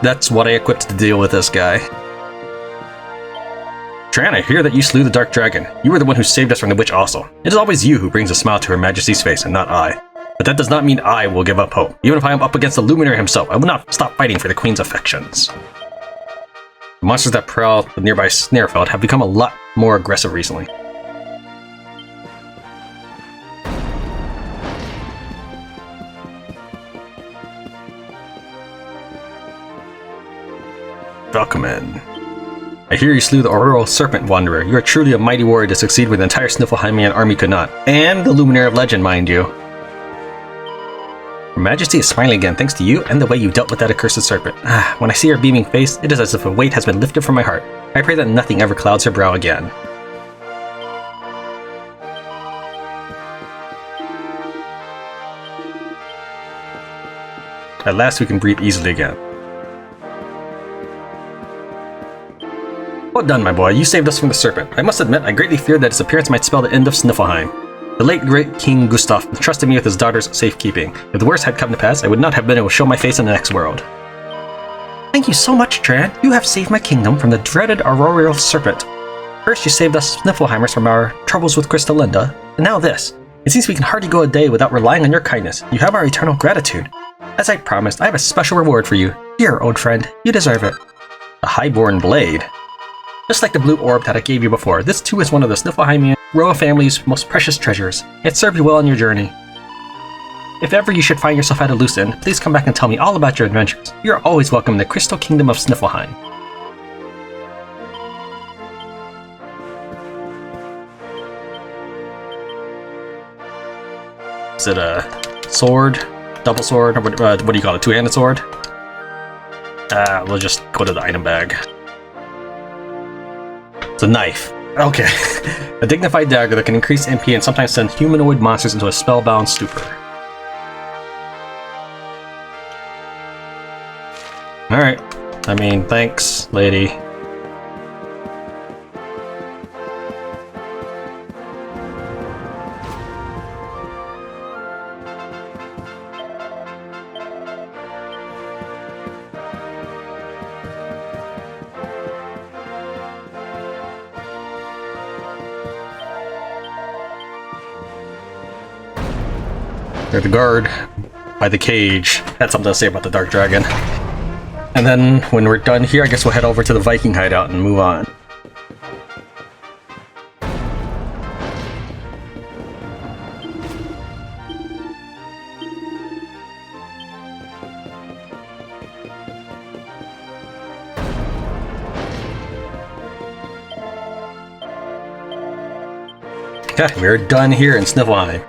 That's what I equipped to deal with this guy. Tran, I hear that you slew the Dark Dragon. You were the one who saved us from the witch also. It is always you who brings a smile to Her Majesty's face, and not I. But that does not mean I will give up hope. Even if I am up against the luminary himself, I will not stop fighting for the Queen's affections. The monsters that prowl the nearby Snarefeld have become a lot more aggressive recently. Welcome in. I hear you slew the auroral serpent wanderer. You are truly a mighty warrior to succeed where the entire Sniflheimian army could not. And the luminary of legend, mind you. Her Majesty is smiling again thanks to you and the way you dealt with that accursed serpent. When I see her beaming face, it is as if a weight has been lifted from my heart. I pray that nothing ever clouds her brow again. At last we can breathe easily again. Well done, my boy. You saved us from the serpent. I must admit, I greatly feared that its appearance might spell the end of Sniflheim. The late great King Gustav entrusted me with his daughter's safekeeping. If the worst had come to pass, I would not have been able to show my face in the next world. Thank you so much, Tran. You have saved my kingdom from the dreaded auroral serpent. First, you saved us Sniflheimers from our troubles with Crystalinda, and now this. It seems we can hardly go a day without relying on your kindness. You have our eternal gratitude. As I promised, I have a special reward for you. Here, old friend. You deserve it. A highborn blade. Just like the blue orb that I gave you before, this too is one of the Sniflheimian royal family's most precious treasures. It served you well on your journey. If ever you should find yourself at a loose end, please come back and tell me all about your adventures. You are always welcome in the Crystal Kingdom of Sniflheim. Is it a sword? Double sword? Or what do you call it? Two-handed sword? We'll just go to the item bag. It's a knife. Okay. A dignified dagger that can increase MP and sometimes send humanoid monsters into a spellbound stupor. Alright. I mean, thanks, lady. The guard by the cage had something to say about the Dark Dragon. And then when we're done here, I guess we'll head over to the Viking hideout and move on. Okay, we're done here in Sniflheim.